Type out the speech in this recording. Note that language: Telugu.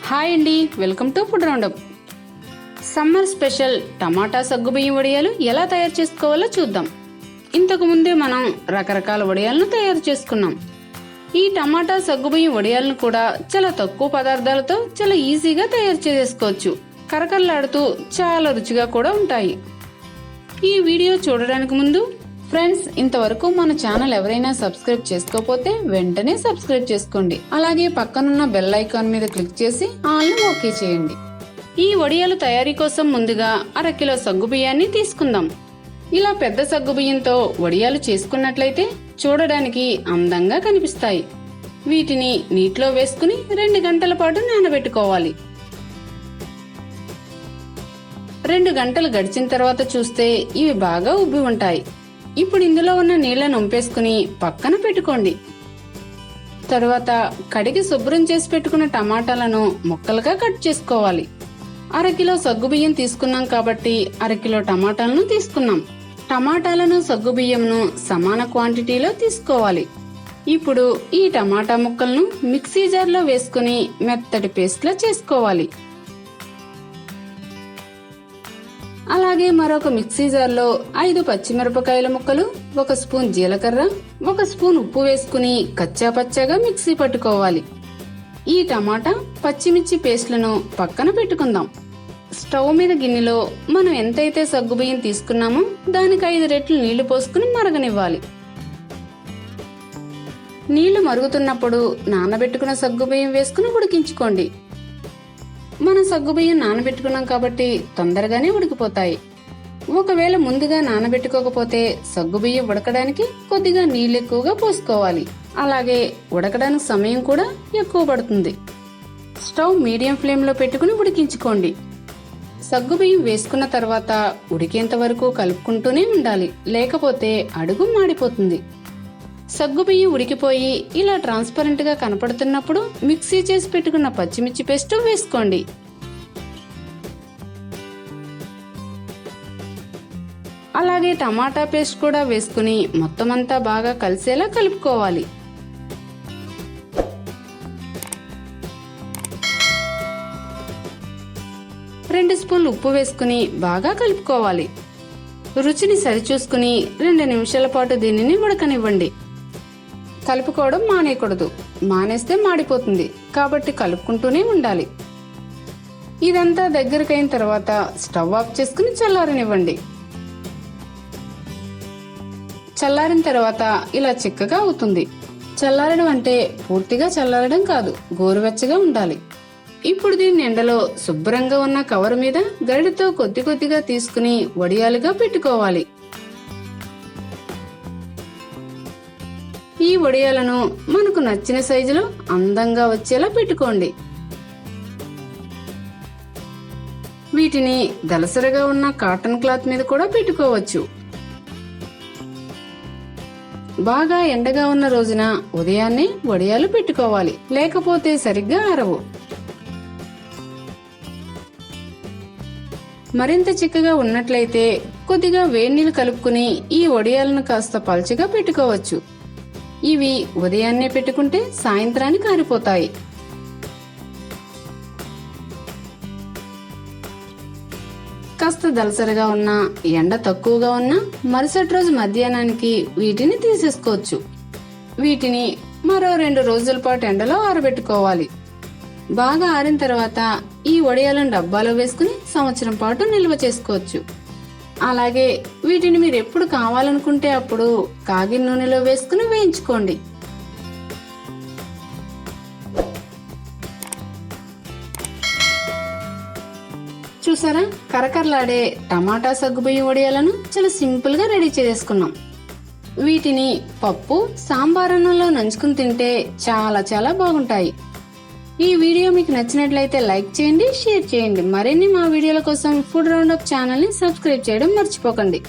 హాయ్ అండి, welcome to food roundup. Summer special tomato సగ్గుబియ్యం వడియాలు ఎలా తయారు చేసుకోవాలో చూద్దాం. ఇంతకు ముందే మనం రకరకాల వడియాలను తయారు చేసుకున్నాం. ఈ టమాటా సగ్గుబియ్యం వడియాలను కూడా చాలా తక్కువ పదార్థాలతో చాలా ఈజీగా తయారు చేసుకోవచ్చు. కరకరలాడుతూ చాలా రుచిగా కూడా ఉంటాయి. ఈ వీడియో చూడడానికి ముందు ఫ్రెండ్స్, ఇంతవరకు మన ఛానల్ ఎవరైనా సబ్స్క్రైబ్ చేసుకోకపోతే వెంటనే సబ్స్క్రైబ్ చేసుకోండి. అలాగే పక్కనున్న బెల్ ఐకాన్ మీద క్లిక్ చేసి ఆల్ ని ఓకే చేయండి. ఈ వడియాలు తయారీ కోసం ముందుగా 1/2 కిలో సగ్గుబియ్యాన్ని తీసుకుందాం. ఇలా పెద్ద సగ్గుబియ్యంతో వడియాలు చేసుకున్నట్లయితే చూడడానికి అందంగా కనిపిస్తాయి. వీటిని నీటిలో వేసుకుని 2 గంటల పాటు నానబెట్టుకోవాలి. 2 గంటలు గడిచిన తర్వాత చూస్తే ఇవి బాగా ఉబ్బి ఉంటాయి. ఇప్పుడు ఇందులో ఉన్న నీళ్లను వంపేసుకుని పక్కన పెట్టుకోండి. తరువాత కడిగి శుభ్రం చేసి పెట్టుకున్న టమాటాలను ముక్కలుగా కట్ చేసుకోవాలి. 1/2 కిలో సగ్గుబియ్యం తీసుకున్నాం కాబట్టి 1/2 కిలో టమాటాలను తీసుకున్నాం. టమాటాలను సగ్గుబియ్యంను సమాన క్వాంటిటీలో తీసుకోవాలి. ఇప్పుడు ఈ టమాటా ముక్కలను మిక్సీ జార్లో వేసుకుని మెత్తటి పేస్ట్లా చేసుకోవాలి. అలాగే మరొక మిక్సీ జార్లో 5 పచ్చిమిరపకాయల ముక్కలు, 1 స్పూన్ జీలకర్ర, 1 స్పూన్ ఉప్పు వేసుకుని కచ్చా పచ్చాగా మిక్సీ పట్టుకోవాలి. ఈ టమాటా పచ్చిమిర్చి పేస్ట్లను పక్కన పెట్టుకుందాం. స్టవ్ మీద గిన్నెలో మనం ఎంతైతే సగ్గుబియ్యం తీసుకున్నామో దానికి 5 రెట్లు నీళ్లు పోసుకుని మరగనివ్వాలి. నీళ్లు మరుగుతున్నప్పుడు నానబెట్టుకున్న సగ్గుబియ్యం వేసుకుని ఉడికించుకోండి. మనం సగ్గుబియ్యం నానబెట్టుకున్నాం కాబట్టి తొందరగానే ఉడికిపోతాయి. ఒకవేళ ముందుగా నానబెట్టుకోకపోతే సగ్గుబియ్యం ఉడకడానికి కొద్దిగా నీళ్ళు ఎక్కువగా పోసుకోవాలి. అలాగే ఉడకడానికి సమయం కూడా ఎక్కువ పడుతుంది. స్టవ్ మీడియం ఫ్లేమ్ లో పెట్టుకుని ఉడికించుకోండి. సగ్గుబియ్యం వేసుకున్న తర్వాత ఉడికేంత వరకు కలుపుకుంటూనే ఉండాలి, లేకపోతే అడుగు మాడిపోతుంది. సగ్గుబియ్యం ఉడికిపోయి ఇలా ట్రాన్స్పరెంట్ గా కనపడుతున్నప్పుడు మిక్సీ చేసి పెట్టుకున్న పచ్చిమిర్చి పేస్ట్ వేసుకోండి. అలాగే టమాటా పేస్ట్ కూడా వేసుకుని మొత్తం అంతా బాగా కలిసేలా కలుపుకోవాలి. రెండు స్పూన్లు ఉప్పు వేసుకుని బాగా కలుపుకోవాలి. రుచిని సరిచూసుకుని 2 నిమిషాల పాటు దీనిని ఉడకనివ్వండి. కలుపుకోవడం మానేయకూడదు, మానేస్తే మాడిపోతుంది. కాబట్టి కలుపుకుంటూనే ఉండాలి. ఇదంతా దగ్గరకైన తర్వాత స్టవ్ ఆఫ్ చేసుకుని చల్లారనివ్వండి. చల్లారిన తర్వాత ఇలా చిక్కగా అవుతుంది. చల్లారడం అంటే పూర్తిగా చల్లారడం కాదు, గోరువెచ్చగా ఉండాలి. ఇప్పుడు దీన్ని ఎండలో శుభ్రంగా ఉన్న కవర్ మీద గరిటెతో కొద్ది కొద్దిగా తీసుకుని వడియాలుగా పెట్టుకోవాలి. ఈ వడియాలను మనకు నచ్చిన సైజులో అందంగా వచ్చేలా పెట్టుకోండి. వీటిని దలసరగా ఉన్న కాటన్ క్లాత్ మీద కూడా పెట్టుకోవచ్చు. బాగా ఎండగా ఉన్న రోజున ఉదయాన్నే వడియాలు పెట్టుకోవాలి, లేకపోతే సరిగ్గా ఆరవు. మరింత చిక్కగా ఉన్నట్లయితే కొద్దిగా వేడినీళ్లు కలుపుకుని ఈ వడియాలను కాస్త పల్చగా పెట్టుకోవచ్చు. ఇవి ఉదయాన్నే పెట్టుకుంటే సాయంత్రానికి ఆరిపోతాయి. కాస్త దలసరగా ఉన్నా, ఎండ తక్కువగా ఉన్నా మరుసటి రోజు మధ్యాహ్నానికి వీటిని తీసేసుకోవచ్చు. వీటిని మరో 2 రోజుల పాటు ఎండలో ఆరబెట్టుకోవాలి. బాగా ఆరిన తర్వాత ఈ వడియాలను డబ్బాలో వేసుకుని సంవత్సరం పాటు నిల్వ చేసుకోవచ్చు. అలాగే వీటిని మీరు ఎప్పుడు కావాలనుకుంటే అప్పుడు కాగిన నూనెలో వేసుకుని వేయించుకోండి. చూసారా, కరకరలాడే టమాటా సగ్గుబియ్యం వడియాలను చాలా సింపుల్ గా రెడీ చేసుకున్నాం. వీటిని పప్పు, సాంబార్ అన్నంలో నంచుకుని తింటే చాలా చాలా బాగుంటాయి. ఈ వీడియో మీకు నచ్చినట్లయితే లైక్ చేయండి, షేర్ చేయండి. మరిన్ని మా వీడియోల కోసం ఫుడ్ రౌండప్ ఛానల్ ని సబ్స్క్రైబ్ చేయడం మర్చిపోకండి.